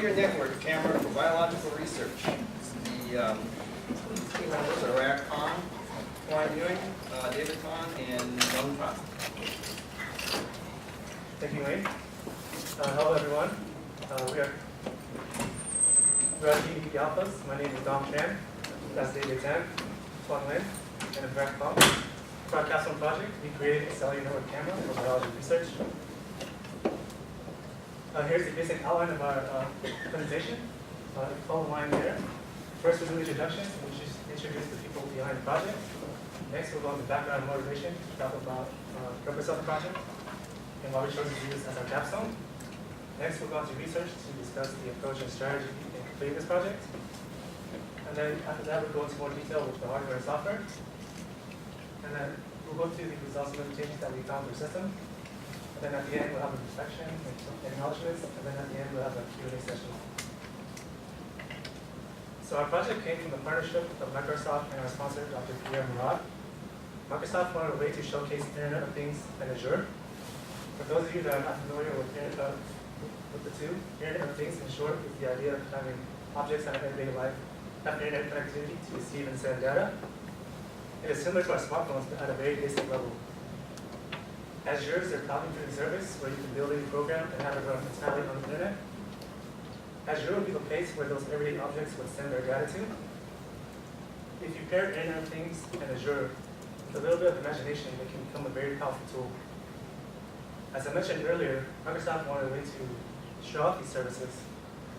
Cellular network camera for biological research. The team members are Eric Kahn, Ryan Ewing, David Kahn, and Young Kahn. Thank you, Wayne. Hello, everyone. We are Team Alphas. My name is Dom Chan. That's David Tan, Tuan Lin, and Brett Kong. For our capstone project, we created a cellular network camera for biology research. Here's the basic outline of our presentation. Follow the line there. First, we'll do introductions, which is introduce the people behind the project. Next, we'll go into background and motivation, talk about the purpose of the project, and why we chose to use this as our capstone. Next, we'll go into research to discuss the approach and strategy in completing this project. And then after that, we'll go into more detail with the hardware and software. And then we'll go through the results and limitations that we found in the system. And then at the end, we'll have a inspection and some acknowledgements. And then at the end, we'll have a Q&A session. So our project came from the partnership of Microsoft and our sponsor, Dr. Pierre Murad. Microsoft wanted a way to showcase Internet of Things and Azure. For those of you that are not familiar with the two, Internet of Things in short is the idea of having objects in our everyday life have internet connectivity to receive and send data. It is similar to our smartphones, but at a very basic level. Azure is their cloud computing service where you can build any program and have it run entirely on the internet. Azure would be the place where those everyday objects would send their data to. If you pair Internet of Things and Azure with a little bit of imagination, it can become a very powerful tool. As I mentioned earlier, Microsoft wanted a way to show off these services,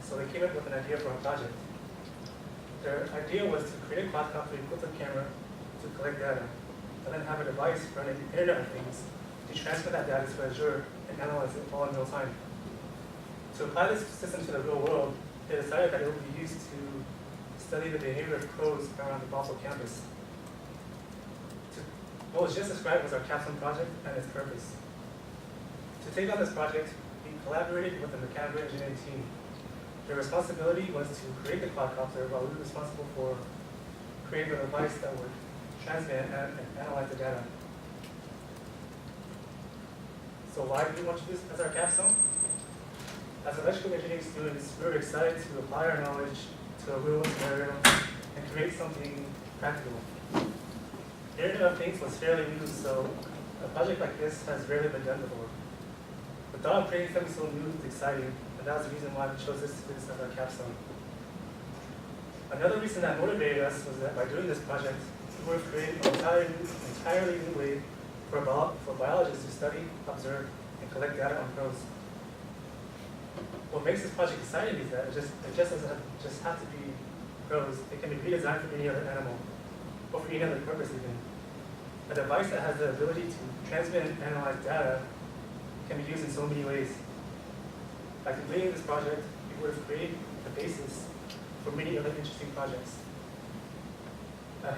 so they came up with an idea for our project. Their idea was to create a quadcopter equipped with a camera to collect data, and then have a device running the Internet of Things to transfer that data to Azure and analyze it all in real time. To apply this system to the real world, they decided that it would be used to study the behavior of crows around the Boston campus. What was just described was our capstone project and its purpose. To take on this project, we collaborated with the mechanical engineering team. Their responsibility was to create the quadcopter while we were responsible for creating a device that would transmit and analyze the data. So why do we want to use this as our capstone? As electrical engineering students, we were excited to apply our knowledge to a real scenario and create something practical. Internet of Things was fairly new, so a project like this has rarely been done before. The thought of creating something so new is exciting, and that was the reason why we chose this as our capstone. Another reason that motivated us was that by doing this project, we would have created an entirely new way for biologists to study, observe, and collect data on crows. What makes this project exciting is that it doesn't just have to be crows. It can be redesigned for any other animal, or for any other purpose even. A device that has the ability to transmit and analyze data can be used in so many ways. By completing this project, we would have created the basis for many other interesting projects.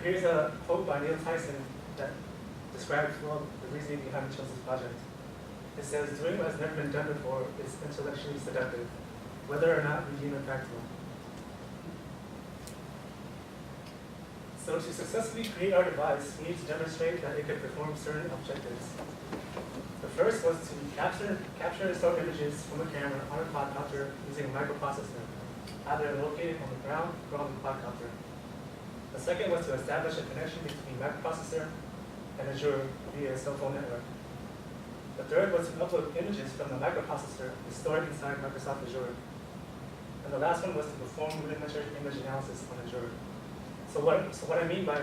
Here's a quote by Neil Tyson that describes well the reasoning behind we chose this project. It says, "Doing what has never been done before is intellectually seductive, whether or not we deem it practical." So to successfully create our device, we need to demonstrate that it could perform certain objectives. The first was to capture and store images from a camera on a quadcopter using a microprocessor, either located on the ground or on the quadcopter. The second was to establish a connection between microprocessor and Azure via a cell phone network. The third was to upload images from the microprocessor and store it inside Microsoft Azure. And the last one was to perform rudimentary image analysis on Azure. So what I mean by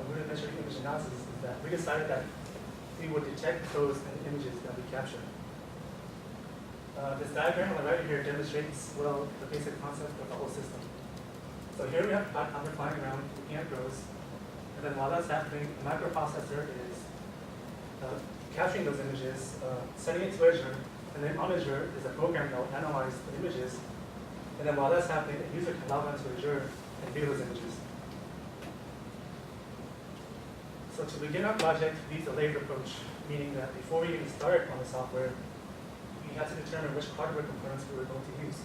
rudimentary image analysis is that we decided that we would detect crows in the images that we capture. This diagram on the right here demonstrates well the basic concept of the whole system. So here we have a quadcopter flying around looking at crows, and then while that's happening, the microprocessor is capturing those images, sending it to Azure, and then on Azure is a program that will analyze the images, and then while that's happening, a user can log on to Azure and view those images. So to begin our project, we used a layered approach, meaning that before we even started on the software, we had to determine which hardware components we were going to use.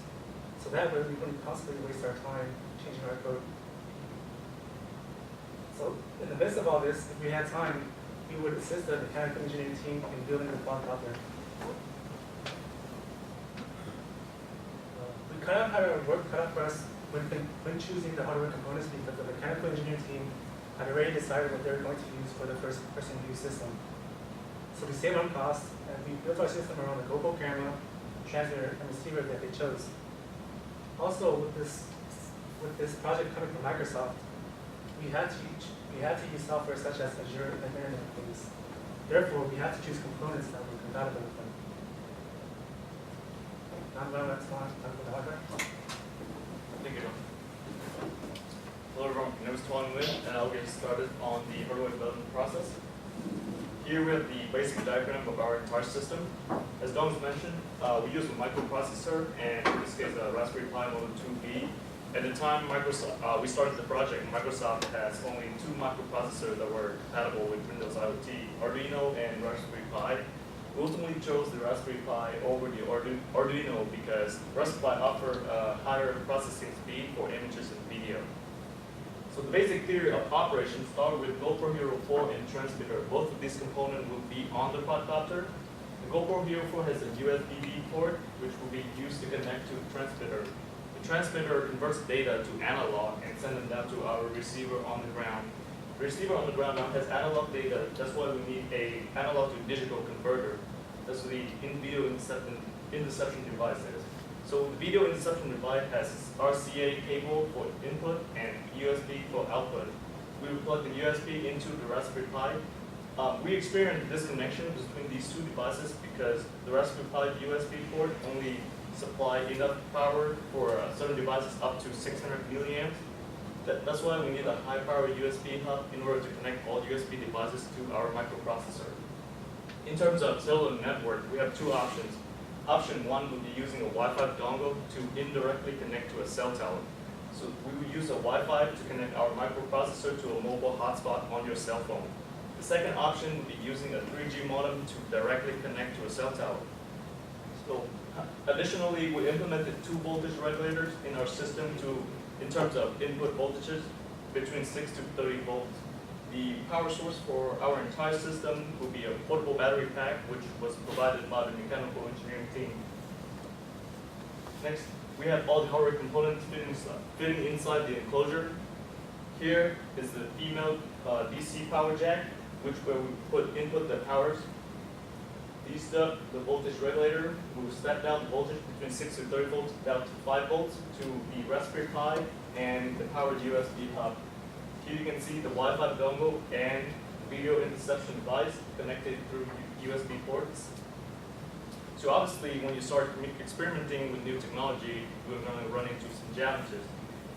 So that way we wouldn't constantly waste our time changing our code. So in the midst of all this, if we had time, we would assist the mechanical engineering team in building the quadcopter. We kind of had our work cut out for us when choosing the hardware components because the mechanical engineering team had already decided what they were going to use for the first person view system. So we saved on costs and we built our system around the GoPro camera, transmitter, and receiver that they chose. Also, with this project coming from Microsoft, we had to use software such as Azure and Internet of Things. Therefore, we had to choose components that were compatible with them. Now I'm going to talk about the hardware. Thank you, John. Hello everyone, my name is Tuan Nguyen, and I'll get started on the hardware development process. Here we have the basic diagram of our entire system. As Don mentioned, we use a microprocessor, and in this case a Raspberry Pi Model 2B. At the time we started the project, Microsoft has only 2 microprocessors that were compatible with Windows IoT, Arduino and Raspberry Pi. We ultimately chose the Raspberry Pi over the Arduino because Raspberry Pi offered a higher processing speed for images and video. So the basic theory of operation started with GoPro Hero 4 and transmitter. Both of these components will be on the quadcopter. The GoPro Hero 4 has a USB-B port, which will be used to connect to the transmitter. The transmitter converts data to analog and sends them down to our receiver on the ground. The receiver on the ground now has analog data. That's why we need an analog to digital converter. That's what the in-video interception device is. So the video interception device has RCA cable for input and USB for output. We will plug the USB into the Raspberry Pi. We experienced disconnection between these 2 devices because the Raspberry Pi USB port only supply enough power for certain devices up to 600 milliamps. That's why we need a high power USB hub in order to connect all USB devices to our microprocessor. In terms of cellular network, we have 2 options. Option 1 would be using a Wi-Fi dongle to indirectly connect to a cell tower. So we would use a Wi-Fi to connect our microprocessor to a mobile hotspot on your cell phone. The second option would be using a 3G modem to directly connect to a cell tower. So additionally, we implemented 2 voltage regulators in our system in terms of input voltages between 6 to 30 volts. The power source for our entire system will be a portable battery pack, which was provided by the mechanical engineering team. Next, we have all the hardware components fitting inside the enclosure. Here is the female DC power jack, where we put input that powers. These the voltage regulator will step down the voltage between 6 to 30 volts down to 5 volts to the Raspberry Pi and the powered USB hub. Here you can see the Wi-Fi dongle and video interception device connected through USB ports. So obviously, when you start experimenting with new technology, we're going to run into some challenges.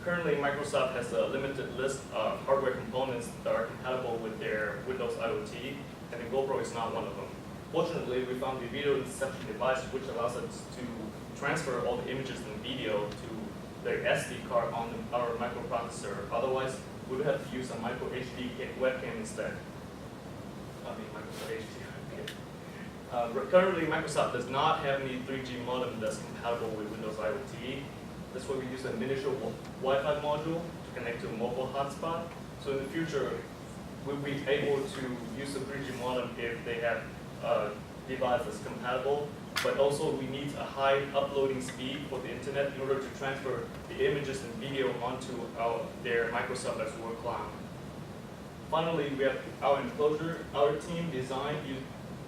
Currently, Microsoft has a limited list of hardware components that are compatible with their Windows IoT, and the GoPro is not one of them. Fortunately, we found the video interception device, which allows us to transfer all the images and video to the SD card on our microprocessor. Otherwise, we would have to use a micro HD webcam instead. Micro HD webcam. Currently, Microsoft does not have any 3G modem that's compatible with Windows IoT. That's why we use a miniature Wi-Fi module to connect to a mobile hotspot. So in the future, we'll be able to use a 3G modem if they have a device that's compatible. But also, we need a high uploading speed for the internet in order to transfer the images and video onto their Microsoft Azure cloud. Finally, we have our enclosure. Our team designed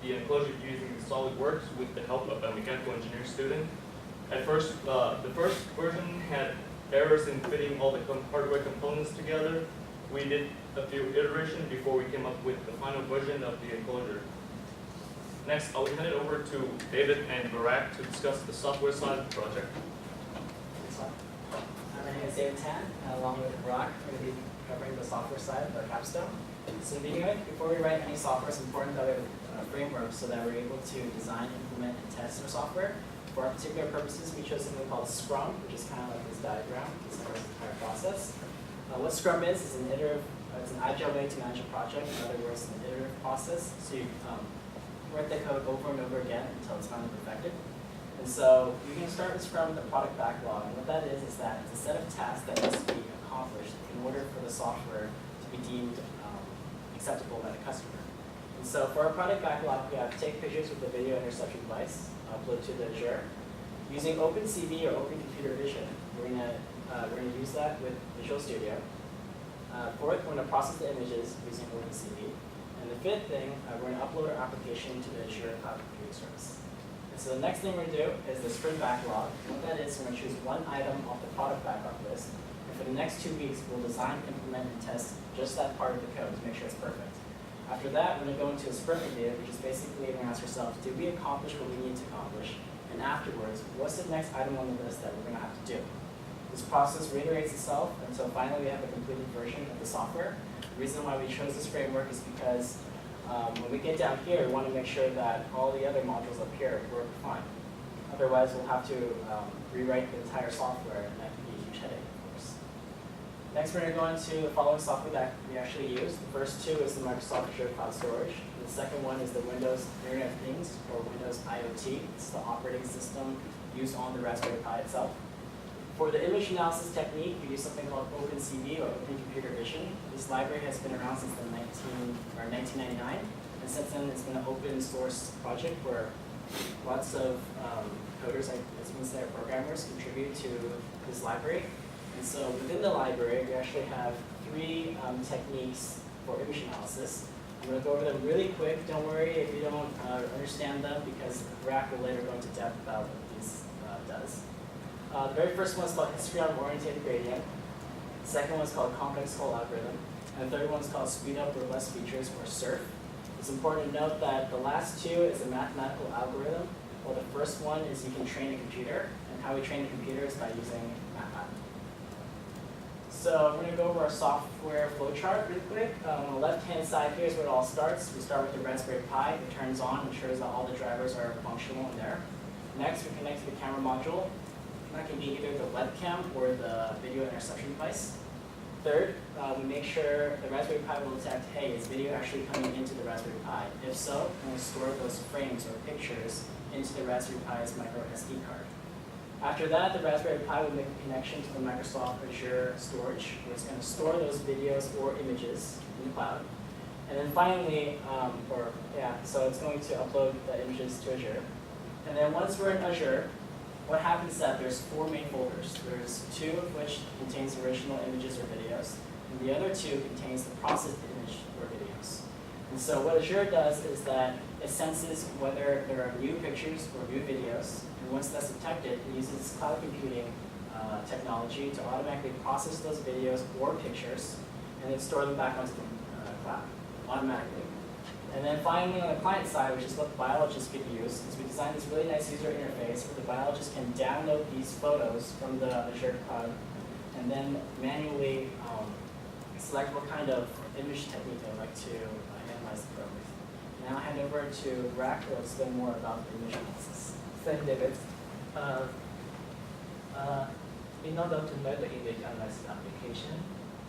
the enclosure using SolidWorks with the help of a mechanical engineering student. At first, the first version had errors in fitting all the hardware components together. We did a few iterations before we came up with the final version of the enclosure. Next, I'll hand it over to David and Barak to discuss the software side of the project. My name is David Tan, and along with Barak, we're going to be covering the software side of our capstone. So to begin with, before we write any software, it's important that we have a framework so that we're able to design, implement, and test our software. For our particular purposes, we chose something called Scrum, which is kind of like this diagram. This covers the entire process. What Scrum is an iterative, it's an agile way to manage a project. In other words, an iterative process. So you write the code over and over again until it's finally perfected. And so you can start with Scrum with the product backlog. And what that is that it's a set of tasks that needs to be accomplished in order for the software to be deemed acceptable by the customer. And so for our product backlog, we have take pictures with the video interception device, upload to the Azure. Using OpenCV or Open Computer Vision, we're gonna use that with Visual Studio. Fourth, we're gonna process the images using OpenCV. And the fifth thing, we're gonna upload our application to the Azure Cloud Computing Service. And so the next thing we're gonna do is the sprint backlog. What that is, we're gonna choose one item off the product backlog list. And for the next 2 weeks, we'll design, implement, and test just that part of the code to make sure it's perfect. After that, we're gonna go into a sprint review, which is basically we're gonna ask ourselves, did we accomplish what we need to accomplish? And afterwards, what's the next item on the list that we're gonna have to do? This process reiterates itself until finally we have a completed version of the software. The reason why we chose this framework is because when we get down here, we want to make sure that all the other modules up here work fine. Otherwise, we'll have to rewrite the entire software, and that can be a huge headache, of course. Next, we're going to go into the following software that we actually use. The first two is the Microsoft Azure Cloud Storage. The second one is the Windows Internet of Things, or Windows IoT. It's the operating system used on the Raspberry Pi itself. For the image analysis technique, we use something called OpenCV, or Open Computer Vision. This library has been around since 1999, and since then it's been an open source project where lots of coders, as we say, programmers, contribute to this library. And so within the library, we actually have 3 techniques for image analysis. I'm going to go over them really quick. Don't worry if you don't understand them, because Rack will later go into depth about what these does. The very first one is called histogram-oriented gradient. The second one is called complex hull algorithm. And the third one is called speed up robust features, or SURF. It's important to note that the last two is a mathematical algorithm, while the first one is you can train a computer. And how we train a computer is by using MATLAB. So we're going to go over our software flowchart really quick. On the left-hand side, here's where it all starts. We start with the Raspberry Pi. It turns on, ensures that all the drivers are functional in there. Next, we connect to the camera module. That can be either the webcam or the video interception device. Third, we make sure the Raspberry Pi will detect, hey, is video actually coming into the Raspberry Pi? If so, we'll store those frames or pictures into the Raspberry Pi's micro SD card. After that, the Raspberry Pi will make a connection to the Microsoft Azure storage, where it's going to store those videos or images in the cloud. And then finally, so it's going to upload the images to Azure. And then once we're in Azure, what happens is that there's 4 main folders. There's 2 of which contains original images or videos, and the other 2 contains the processed image or videos. And so what Azure does is that it senses whether there are new pictures or new videos, and once that's detected, it uses cloud computing technology to automatically process those videos or pictures, and then store them back onto the cloud automatically. And then finally, on the client side, which is what the biologists could use, is we designed this really nice user interface where the biologist can download these photos from the Azure cloud and then manually select what kind of image technique they'd like to analyze the probe with. Now I'll hand over to Rack, who will explain more about the image analysis. Thank you, David. In order to make the image analysis application,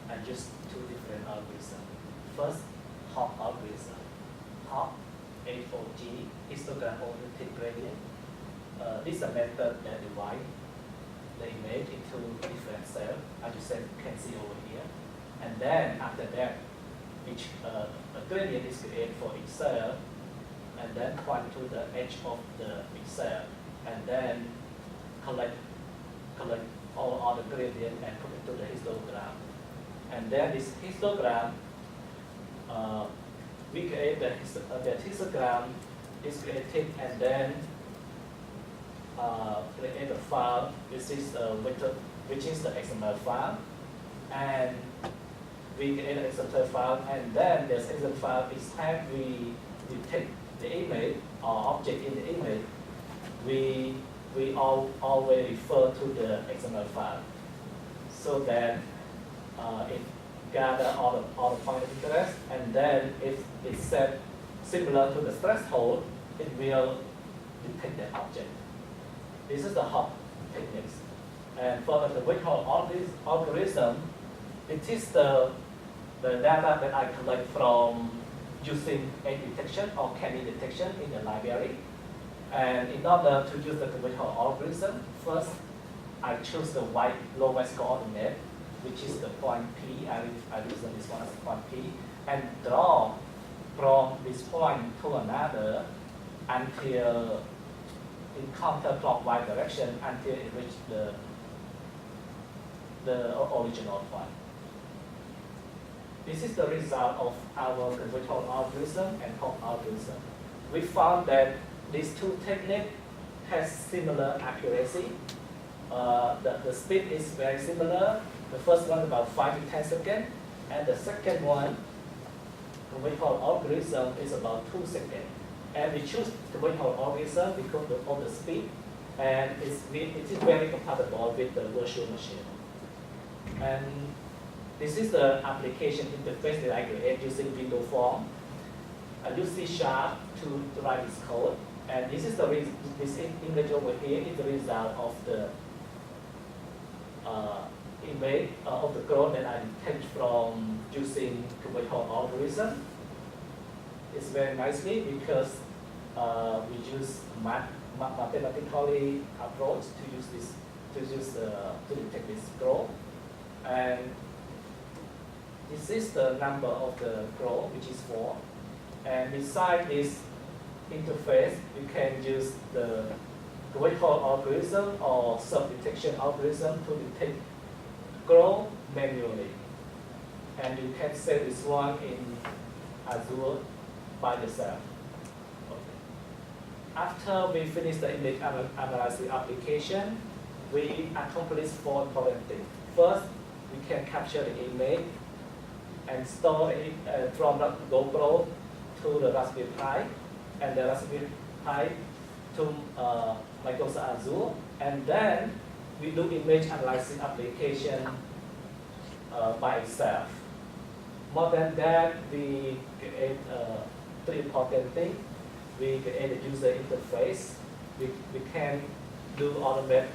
I use 2 different algorithms. First, hop algorithm. Hop, HOG, histogram-oriented gradient. This is a method that divides the image into different cells, as you can see over here. And then after that, a gradient is created for each cell, and then point to the edge of each cell, and then collect all the gradient and put it to the histogram. And then this histogram, we create the histogram is created, and then create a file which is the XML file, and we create an XML file, and then this XML file is time we take the image or object in the image, we always refer to the XML file, so that it gather all the point of interest, and then if it's set similar to the threshold, it will detect the object. This is the hop techniques. And for the visual algorithm, it is the data that I collect from using edge detection or candy detection in the library. And in order to use the visual algorithm, first I choose the lowest coordinate, which is the point P. I represent this one as point P, and draw from this point to another until in counterclockwise direction until it reaches the original point. This is the result of our control algorithm and pop algorithm. We found that these two techniques have similar accuracy. The speed is very similar. The first one about 5 to 10 seconds, and the second one, conventional algorithm, is about 2 seconds. And we choose conventional algorithm because of the speed, and it is very compatible with the virtual machine. And this is the application interface that I create using Windows Form. I use C# to write this code, and this is this image over here is the result of the image of the code that I detect from using conventional algorithm. It's very nicely because we use mathematically approach to detect this scroll, and this is the number of the scroll, which is 4. And beside this interface, you can use the conventional algorithm or sub-detection algorithm to detect scroll manually. And you can save this one in Azure by yourself. Okay. After we finish the image analysis application, we accomplish 4 important things. First, we can capture the image and store it from the GoPro to the Raspberry Pi, and the Raspberry Pi to Microsoft Azure, and then we do image analysis application by itself. More than that, we create 3 important things. We create a user interface. We can do automated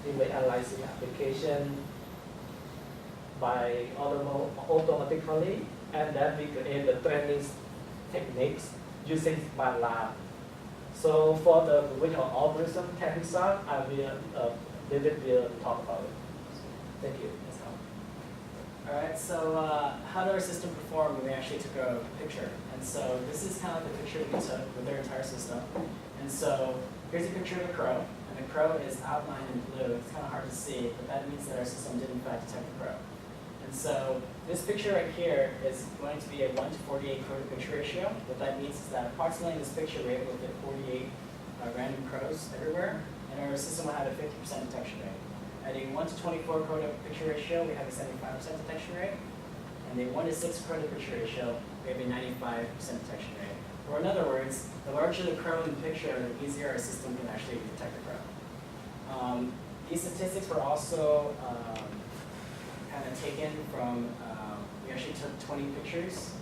image analysis application by automatically, and then we create the training techniques using MATLAB. So for the conventional algorithm techniques, David will talk about it. Thank you. All right, so how did our system perform when we actually took a picture? And so this is kind of like the picture we took with our entire system. And so here's a picture of a crow, and the crow is outlined in blue. It's kind of hard to see, but that means that our system did in fact detect the crow. And so this picture right here is going to be a 1 to 48 crow to picture ratio. What that means is that approximately in this picture we're able to fit 48 random crows everywhere, and our system will have a 50% detection rate. At a 1 to 24 crow to picture ratio, we have a 75% detection rate. And a 1 to 6 crow to picture ratio, we have a 95% detection rate. Or in other words, the larger the crow in the picture, the easier our system can actually detect the crow. These statistics were also kind of taken from, we actually took 20 pictures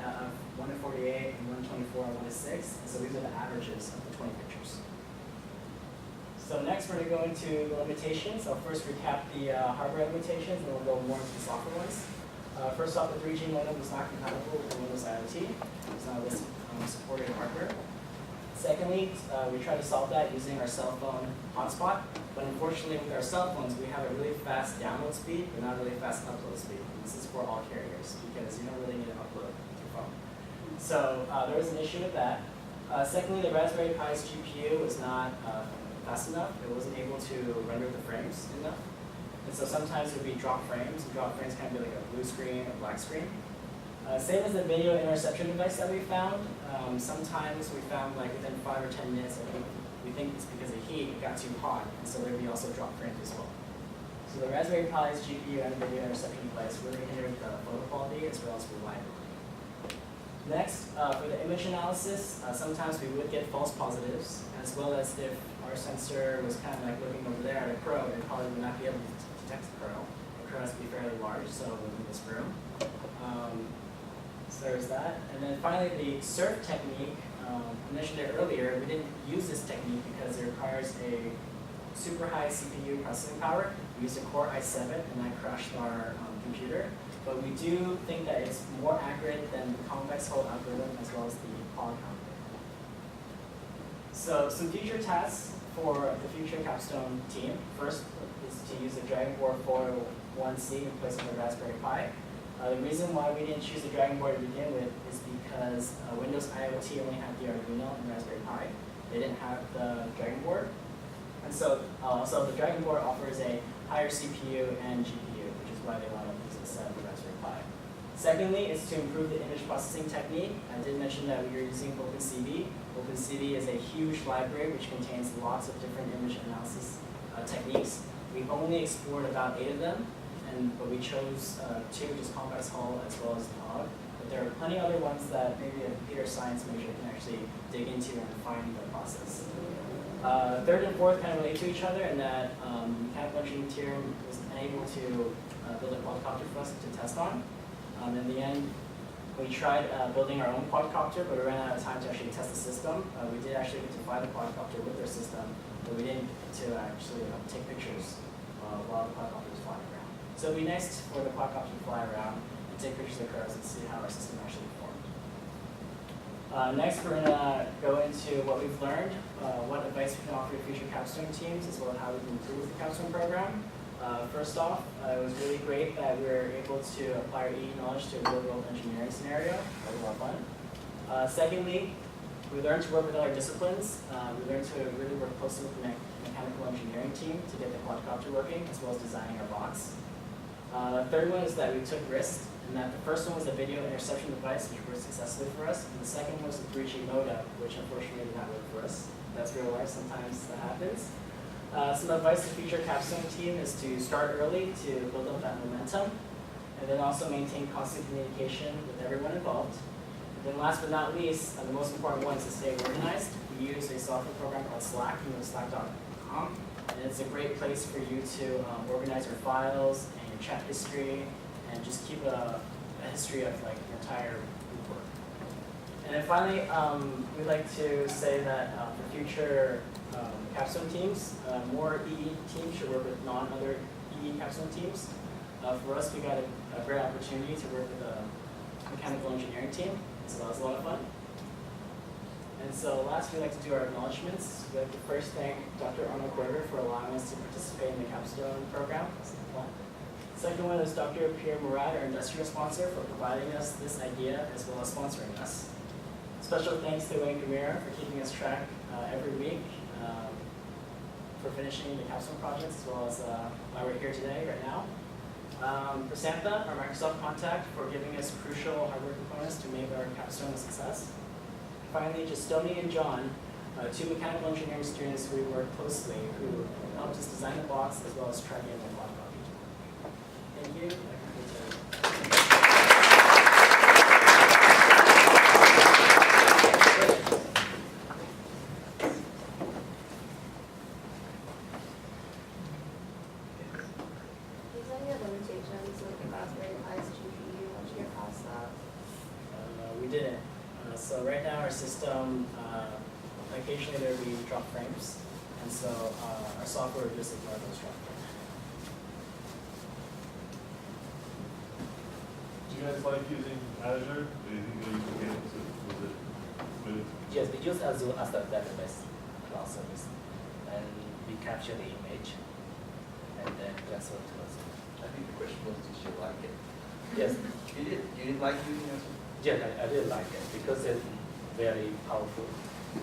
of 1 to 48 and 1 to 24 and 1 to 6. And so these are the averages of the 20 pictures. So next we're going to go into the limitations. I'll first recap the hardware limitations, and then we'll go more into the software ones. First off, the 3G modem is not compatible with the Windows IoT. It's not listed supported hardware. Secondly, we try to solve that using our cell phone hotspot, but unfortunately with our cell phones we have a really fast download speed, but not really fast upload speed. And this is for all carriers because you don't really need to upload to your phone. So there was an issue with that. Secondly, the Raspberry Pi's GPU was not fast enough. It wasn't able to render the frames enough. And so sometimes it would be drop frames, and drop frames can be like a blue screen or black screen. Same as the video interception device that we found. Sometimes we found like within 5 or 10 minutes, we think it's because of heat, it got too hot, and so there'd be also drop frames as well. So the Raspberry Pi's GPU and video interception device really hindered the photo quality as well as reliability. Next, for the image analysis, sometimes we would get false positives, as well as if our sensor was kind of like looking over there at a crow, it probably would not be able to detect the crow. The crow has to be fairly large, so within this room. So there's that. And then finally, the surf technique, I mentioned it earlier, we didn't use this technique because it requires a super high CPU processing power. We used a Core i7, and that crashed our computer. But we do think that it's more accurate than the convex hull algorithm as well as the Pog algorithm. So some future tasks for the future Capstone team. First is to use the Dragon Board 401C in place of the Raspberry Pi. The reason why we didn't choose the Dragon Board to begin with is because Windows IoT only had the Arduino and Raspberry Pi. they didn't have the Dragon board. And so, the Dragon board offers a higher CPU and GPU, which is why they want to use it instead of the Raspberry Pi. Secondly, is to improve the image processing technique. I did mention that we are using OpenCV. OpenCV is a huge library which contains lots of different image analysis techniques. We've only explored about 8 of them, but we chose 2, which is convex hull as well as log. But there are plenty other ones that maybe a computer science major can actually dig into and refine the process. Third and fourth kind of relate to each other in that mechanical engineering team was unable to build a quadcopter for us to test on. In the end, we tried building our own quadcopter, but we ran out of time to actually test the system. We did actually get to fly the quadcopter with their system, but we didn't get to actually take pictures while the quadcopter was flying around. So it'd be nice for the quadcopter to fly around and take pictures of the curves and see how our system actually performed. Next, we're going to go into what we've learned, what advice we can offer to future capstone teams, as well as how we can improve the capstone program. First off, it was really great that we were able to apply our EE knowledge to a real-world engineering scenario. That was a lot of fun. Secondly, we learned to work with other disciplines. We learned to really work closely with the mechanical engineering team to get the quadcopter working, as well as designing our box. The third one is that we took risks, and that the first one was a video interception device, which worked successfully for us, and the second was the 3G modem, which unfortunately did not work for us. That's real life, sometimes that happens. Some advice to future capstone team is to start early to build up that momentum, and then also maintain constant communication with everyone involved. And then last but not least, the most important one is to stay organized. We use a software program called Slack, slack.com, and it's a great place for you to organize your files and your chat history, and just keep a history of like your entire group work. And then finally, we'd like to say that for future capstone teams, more EE teams should work with non-other EE capstone teams. For us, we got a great opportunity to work with a mechanical engineering team, so that was a lot of fun. And so last, we'd like to do our acknowledgements. We'd like to first thank Dr. Arnold Berger for allowing us to participate in the capstone program. Second one is Dr. Pierre Murad, our industrial sponsor, for providing us this idea as well as sponsoring us. Special thanks to Wayne Gamira for keeping us track every week, for finishing the capstone projects, as well as why we're here today, right now. Prasantha, our Microsoft contact, for giving us crucial hardware components to make our capstone a success. Finally, Justoni and John, 2 mechanical engineering students who we worked closely, who helped us design the box as well as track in the quad copy. Thank you. We didn't. So right now our system, occasionally there will be drop frames, and so our software will just ignore those drop frames. Do you guys like using Azure? Do you think that you can get into was it smooth? Yes, we use Azure as the database cloud service, and we capture the image and then transfer to us. I think the question was, did you like it? Yes, You did. You didn't like using it? yes, I really like it because it's very powerful.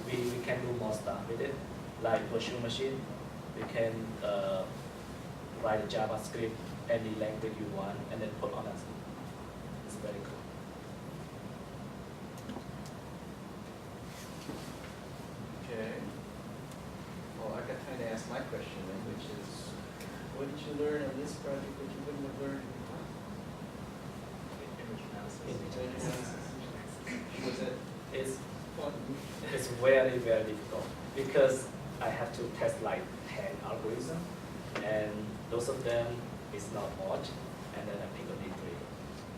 We can do more stuff with it, like virtual machine. We can write a JavaScript any language you want and then put on it. It's very cool. Okay. Well, I got time to ask my question then, which is, what did you learn on this project that you wouldn't have learned in class? Image analysis. Was it It's fun? It's very, very difficult because I have to test like 10 algorithms, and those of them is not much, and then I think the D3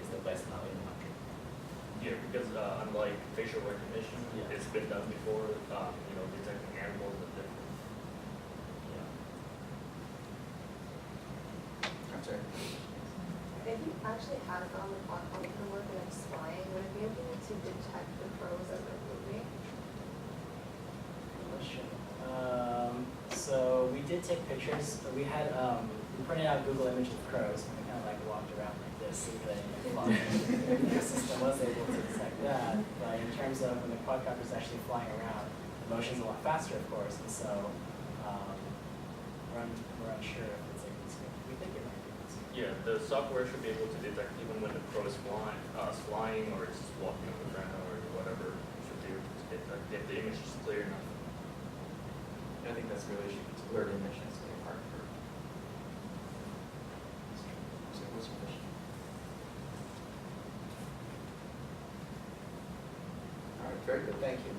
is the best now in the market. Yeah, because unlike facial recognition, Yeah. it's been done before. Detecting animals is different. I'm sorry. If you actually had it on the platform to work and it's flying, would it be able to detect the crows as they're moving? Question. So we did take pictures. We had we printed out Google images of crows, and we kind of like walked around like this, so that the system was able to detect that. But in terms of when the quadcopter is actually flying around, motion's a lot faster, of course, and so, we're unsure if it's like, we think it might be. Yeah, the software should be able to detect even when the crow is flying or it's just walking on the ground or whatever. It should be able to detect if the image is clear enough. I think that's really issue, it's blurred image, that's really hard for. So what's your question? All right, very good, thank you.